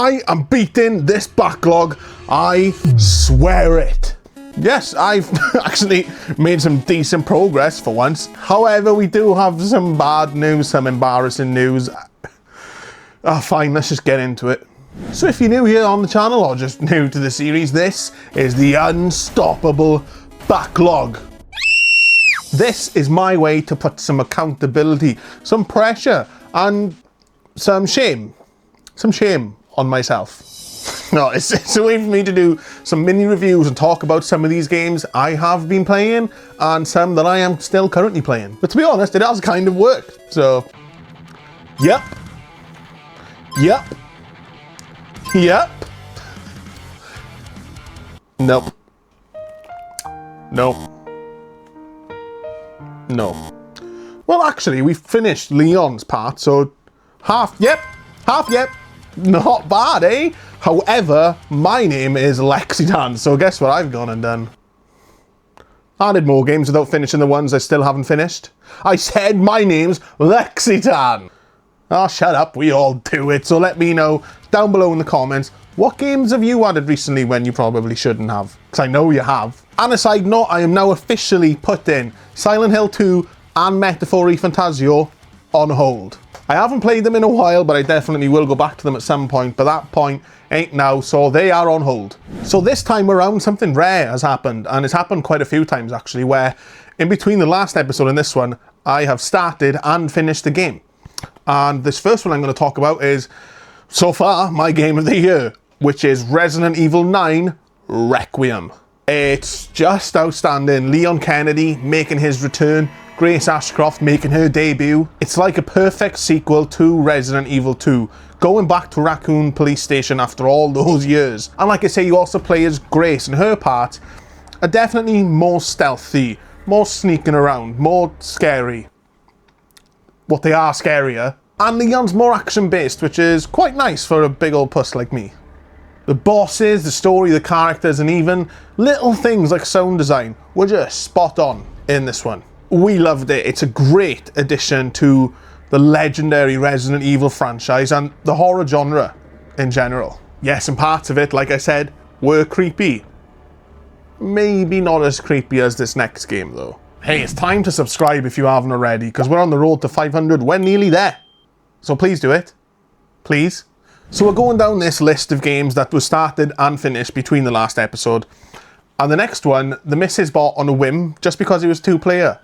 I am beating this backlog. I swear it. Yes, I've actually made some decent progress for once. However, we do have some bad news, some embarrassing news. Fine, let's just get into it. So if you're new here on the channel or just new to the series, this is the Unstoppable Backlog. This is my way to put some accountability, some pressure, and some shame on myself. No, it's a way for me to do some mini reviews and talk about some of these games I have been playing and some that I am still currently playing. But to be honest, it has kind of worked. So, yep. Nope. No. Well, actually, we finished Leon's part, so half yep. Not bad, eh? However, my name is Lexitan, so guess what I've gone and done? Added more games without finishing the ones I still haven't finished. I said my name's Lexitan. Oh, shut up, we all do it. So let me know down below in the comments, what games have you added recently when you probably shouldn't have? Because I know you have. And a side note, I am now officially putting Silent Hill 2 and Metaphor Fantasio on hold. I haven't played them in a while, but I definitely will go back to them at some point, but that point ain't now, so they are on hold. So this time around, something rare has happened, and it's happened quite a few times actually, where in between the last episode and this one, I have started and finished the game. And this first one I'm going to talk about is, so far, my game of the year, which is Resident Evil 9 Requiem. It's just outstanding. Leon Kennedy making his return, Grace Ashcroft making her debut. It's like a perfect sequel to Resident Evil 2, going back to Raccoon Police Station after all those years. And like I say, you also play as Grace, and her parts are definitely more stealthy, more sneaking around, more scary. What they are scarier. And Leon's more action-based, which is quite nice for a big old puss like me. The bosses, the story, the characters, and even little things like sound design were just spot on in this one. We loved it. It's a great addition to the legendary Resident Evil franchise and the horror genre in general. Yes, and parts of it, like I said, were creepy. Maybe not as creepy as this next game though. Hey, it's time to subscribe if you haven't already, because we're on the road to 500. We're nearly there. So please do it. Please. So we're going down this list of games that were started and finished between the last episode. And the next one, the missus bought on a whim just because it was 2-player.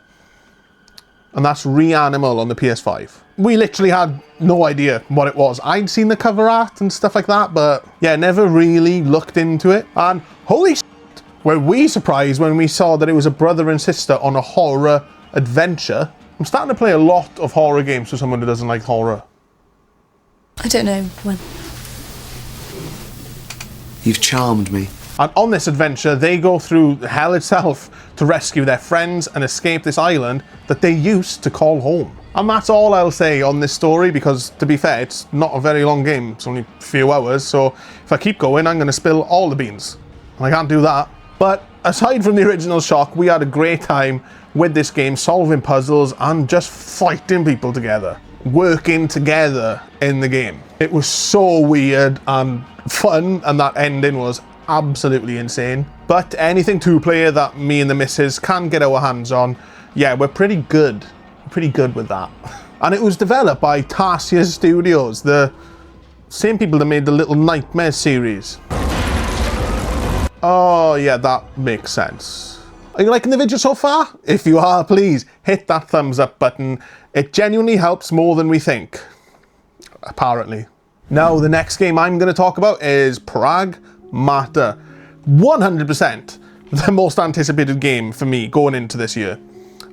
And that's REANIMAL on the PS5. We literally had no idea what it was. I'd seen the cover art and stuff like that, but yeah, never really looked into it. And holy shit, were we surprised when we saw that it was a brother and sister on a horror adventure. I'm starting to play a lot of horror games for someone who doesn't like horror. I don't know when. You've charmed me. And on this adventure, they go through hell itself to rescue their friends and escape this island that they used to call home. And that's all I'll say on this story, because to be fair, it's not a very long game. It's only a few hours, so if I keep going, I'm going to spill all the beans. And I can't do that. But aside from the original shock, we had a great time with this game, solving puzzles and just fighting people together. Working together in the game. It was so weird and fun, and that ending was absolutely insane. But anything 2-player that me and the missus can get our hands on, yeah, we're pretty good with that. And it was developed by Tarsier Studios, the same people that made the Little Nightmares series. Oh yeah, that makes sense. Are you liking the video so far? If you are, please hit that thumbs up button. It genuinely helps more than we think, apparently. Now, the next game I'm going to talk about is Pragmata. 100% the most anticipated game for me going into this year.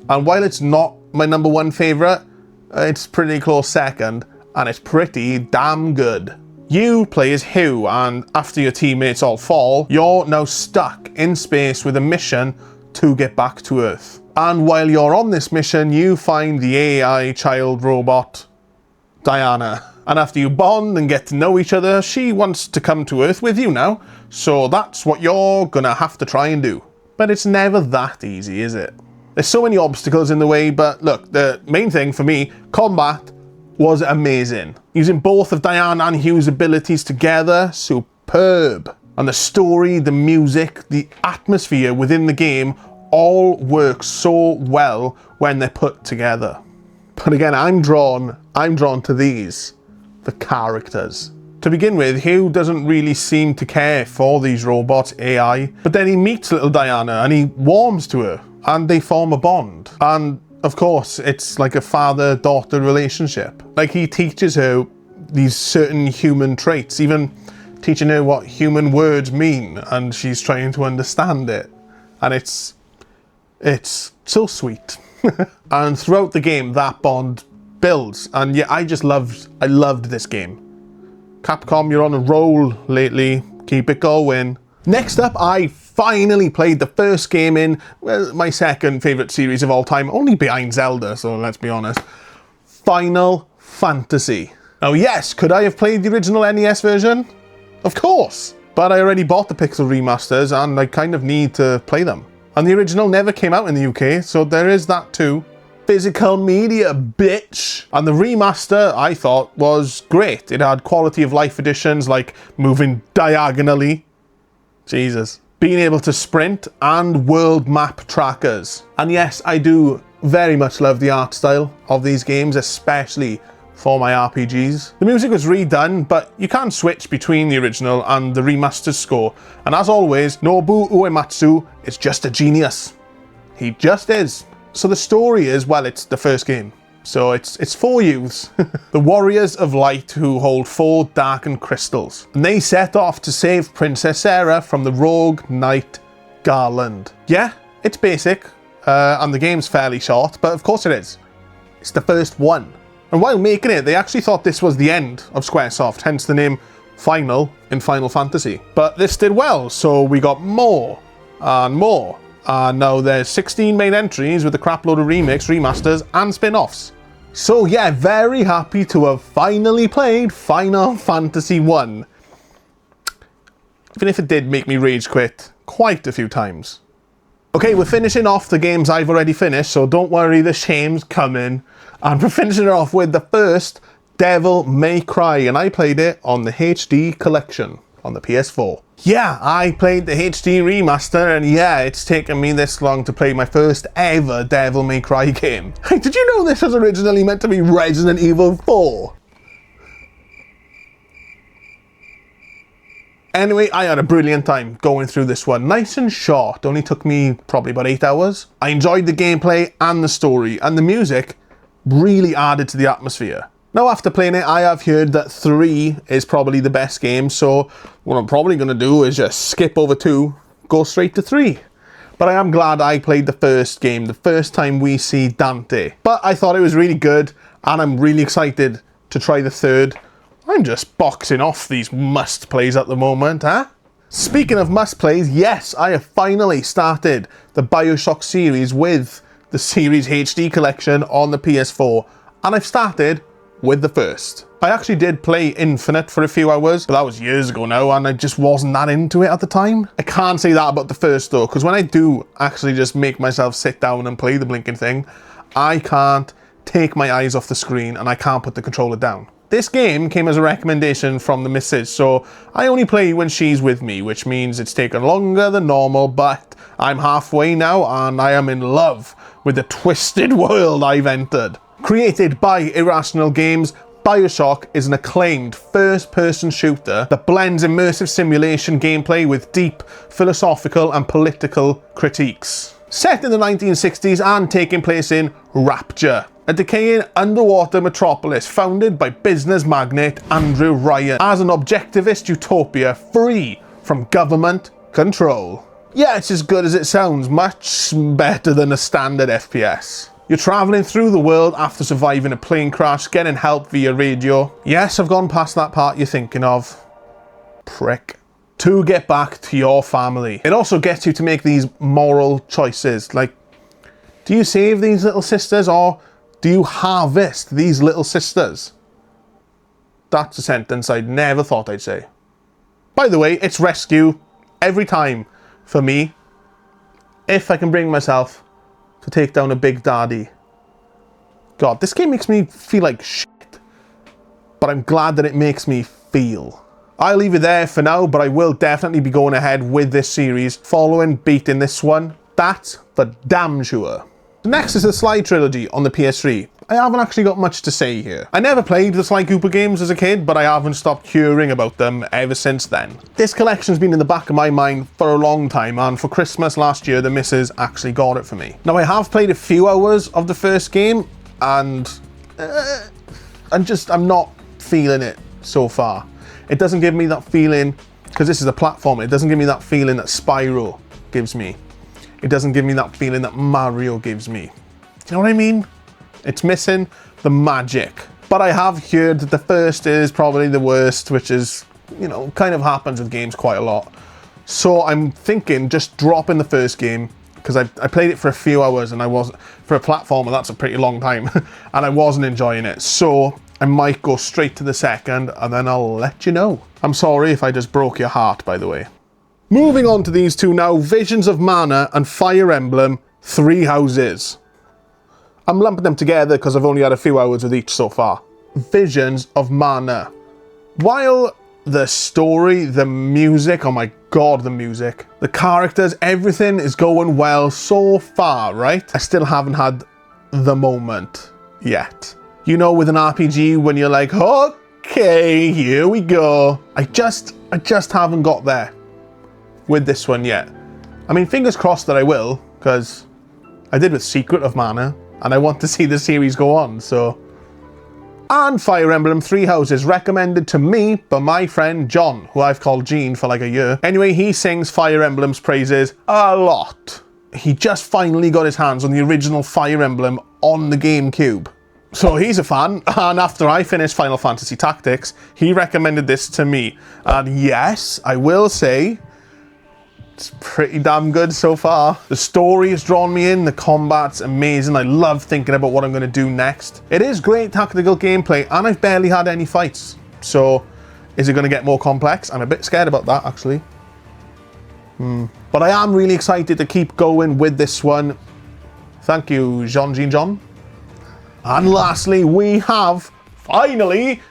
And while it's not my #1 favourite, it's pretty close second, and it's pretty damn good. You play as Hugh, and after your teammates all fall, you're now stuck in space with a mission to get back to Earth. And while you're on this mission, you find the AI child robot, Diana. And after you bond and get to know each other, she wants to come to Earth with you now. So that's what you're gonna have to try and do. But it's never that easy, is it? There's so many obstacles in the way, but look, the main thing for me, combat was amazing. Using both of Diane and Hugh's abilities together, superb. And the story, the music, the atmosphere within the game all work so well when they're put together. But again, I'm drawn to these, the characters. To begin with, Hugh doesn't really seem to care for these robots, AI, but then he meets little Diana and he warms to her and they form a bond. And of course, it's like a father-daughter relationship. Like, he teaches her these certain human traits, even teaching her what human words mean, and she's trying to understand it. And it's so sweet. And throughout the game, that bond builds. And yeah, I loved this game. Capcom, you're on a roll lately. Keep it going. Next up, I finally played the first game in, well, my second favourite series of all time, only behind Zelda, so let's be honest. Final Fantasy. Now yes, could I have played the original NES version? Of course! But I already bought the Pixel remasters and I kind of need to play them. And the original never came out in the UK, so there is that too. Physical media, bitch! And the remaster, I thought, was great. It had quality of life additions like moving diagonally. Jesus. Being able to sprint and world map trackers. And yes, I do very much love the art style of these games, especially for my RPGs. The music was redone, but you can switch between the original and the remastered score. And as always, Nobuo Uematsu is just a genius. He just is. So the story is, well, it's the first game. So it's 4 youths, the Warriors of Light, who hold 4 darkened crystals. And they set off to save Princess Sarah from the rogue knight Garland. Yeah, it's basic, and the game's fairly short, but of course it is. It's the first one. And while making it, they actually thought this was the end of Squaresoft, hence the name Final in Final Fantasy. But this did well, so we got more and more. And now there's 16 main entries with a crap load of remakes, remasters, and spin-offs. So yeah, very happy to have finally played Final Fantasy 1. Even if it did make me rage quit quite a few times. Okay, we're finishing off the games I've already finished, so don't worry, the shame's coming. And we're finishing it off with the first Devil May Cry, and I played it on the HD Collection on the PS4. Yeah, I played the HD Remaster, and yeah, it's taken me this long to play my first ever Devil May Cry game. Hey, did you know this was originally meant to be Resident Evil 4? Anyway, I had a brilliant time going through this one. Nice and short, only took me probably about 8 hours. I enjoyed the gameplay and the story, and the music really added to the atmosphere. Now after playing it, I have heard that 3 is probably the best game, so what I'm probably going to do is just skip over 2, go straight to 3. But I am glad I played the first game, the first time we see Dante. But I thought it was really good, and I'm really excited to try the third. I'm just boxing off these must-plays at the moment, huh? Speaking of must-plays, yes, I have finally started the BioShock series with the series HD collection on the PS4, and I've started with the first. I actually did play Infinite for a few hours, but that was years ago now, and I just wasn't that into it at the time. I can't say that about the first though, because when I do actually just make myself sit down and play the blinking thing, I can't take my eyes off the screen and I can't put the controller down. This game came as a recommendation from the missus, so I only play when she's with me, which means it's taken longer than normal, but I'm halfway now and I am in love with the twisted world I've entered. Created by Irrational Games, BioShock is an acclaimed first-person shooter that blends immersive simulation gameplay with deep philosophical and political critiques. Set in the 1960s and taking place in Rapture, a decaying underwater metropolis founded by business magnate Andrew Ryan as an objectivist utopia free from government control. Yeah, it's as good as it sounds, much better than a standard FPS. You're travelling through the world after surviving a plane crash, getting help via radio. Yes, I've gone past that part you're thinking of. Prick. To get back to your family. It also gets you to make these moral choices, like, do you save these little sisters or do you harvest these little sisters? That's a sentence I'd never thought I'd say. By the way, it's rescue every time for me, if I can bring myself to take down a big daddy. God, this game makes me feel like shit. but I'm glad that it makes me feel. I'll leave it there for now, but I will definitely be going ahead with this series following beating this one. That's for damn sure. Next is the Sly trilogy on the PS3. I haven't actually got much to say here. I never played the Sly Cooper games as a kid, but I haven't stopped hearing about them ever since then. This collection's been in the back of my mind for a long time, and for Christmas last year, the missus actually got it for me. Now, I have played a few hours of the first game, and I'm not feeling it so far. It doesn't give me that feeling, because this is a platform, it doesn't give me that feeling that Spyro gives me. It doesn't give me that feeling that Mario gives me. Do you know what I mean? It's missing the magic. But I have heard that the first is probably the worst, which is, you know, kind of happens with games quite a lot. So I'm thinking just dropping the first game, because I played it for a few hours and for a platformer, that's a pretty long time, and I wasn't enjoying it. So I might go straight to the second, and then I'll let you know. I'm sorry if I just broke your heart, by the way. Moving on to these two now, Visions of Mana and Fire Emblem Three Houses. I'm lumping them together because I've only had a few hours with each so far. Visions of Mana. While the story, the music, oh my god, the music, the characters, everything is going well so far, right? I still haven't had the moment yet. You know, with an RPG when you're like, okay, here we go. I just haven't got there with this one yet. I mean, fingers crossed that I will, because I did with Secret of Mana, and I want to see the series go on, so. And Fire Emblem Three Houses, recommended to me by my friend John, who I've called Gene for like a year. Anyway, he sings Fire Emblem's praises a lot. He just finally got his hands on the original Fire Emblem on the GameCube. So he's a fan, and after I finished Final Fantasy Tactics, he recommended this to me. And yes, I will say, it's pretty damn good so far. The story has drawn me in, the combat's amazing, I love thinking about what I'm going to do next. It is great tactical gameplay, and I've barely had any fights. So, is it going to get more complex? I'm a bit scared about that, actually. But I am really excited to keep going with this one. Thank you, Jean. And lastly, we have, finally,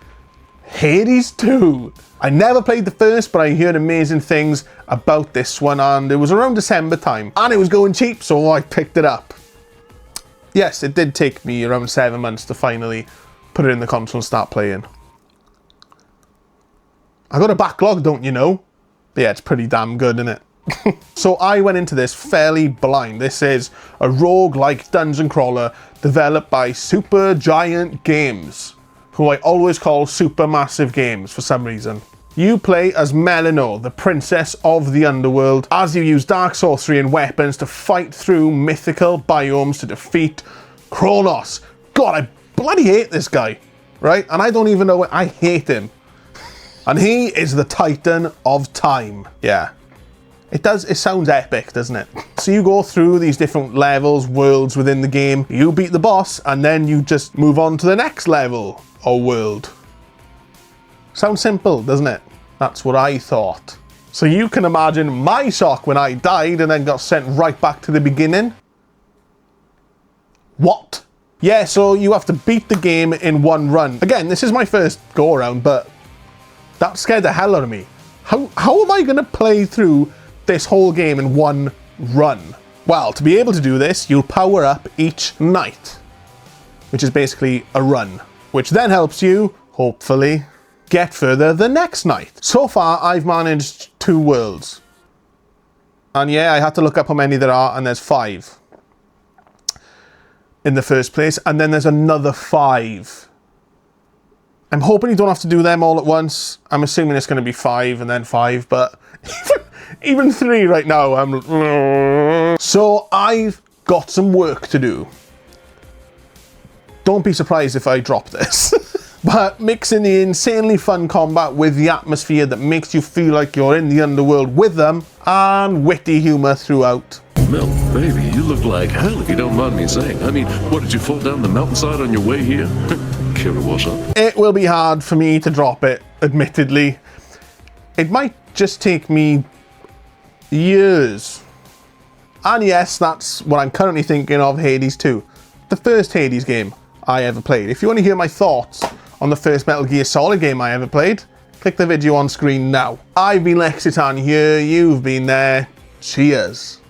Hades 2. I never played the first, but I heard amazing things about this one, and it was around December time, and it was going cheap, so I picked it up. Yes, it did take me around 7 months to finally put it in the console and start playing. I got a backlog, don't you know? But yeah, it's pretty damn good, isn't it? So I went into this fairly blind. This is a roguelike dungeon crawler developed by Supergiant Games, who I always call Supermassive Games for some reason. You play as Melino, the princess of the underworld, as you use dark sorcery and weapons to fight through mythical biomes to defeat Kronos. God, I bloody hate this guy, right? And I don't even know I hate him. And he is the Titan of Time. Yeah. It sounds epic, doesn't it? So you go through these different levels, worlds within the game, you beat the boss, and then you just move on to the next level or world. Sounds simple, doesn't it? That's what I thought. So you can imagine my shock when I died and then got sent right back to the beginning. What? Yeah, so you have to beat the game in one run. Again, this is my first go around, but that scared the hell out of me. How am I gonna play through this whole game in one run? Well, to be able to do this, you'll power up each night, which is basically a run, which then helps you, hopefully, get further the next night. So far, I've managed 2 worlds. And yeah, I had to look up how many there are, and there's 5 in the first place, and then there's another 5. I'm hoping you don't have to do them all at once. I'm assuming it's going to be 5 and then 5, but even 3 right now. So I've got some work to do. Don't be surprised if I drop this. But mixing the insanely fun combat with the atmosphere that makes you feel like you're in the underworld with them, and witty humour throughout. Mel, baby, you look like hell if you don't mind me saying. I mean, what, did you fall down the mountainside on your way here? Care to wash up? It will be hard for me to drop it, admittedly. It might just take me years. And yes, that's what I'm currently thinking of Hades 2. The first Hades game I ever played. If you want to hear my thoughts on the first Metal Gear Solid game I ever played? Click the video on screen now. I've been Lexitan here, you've been there. Cheers.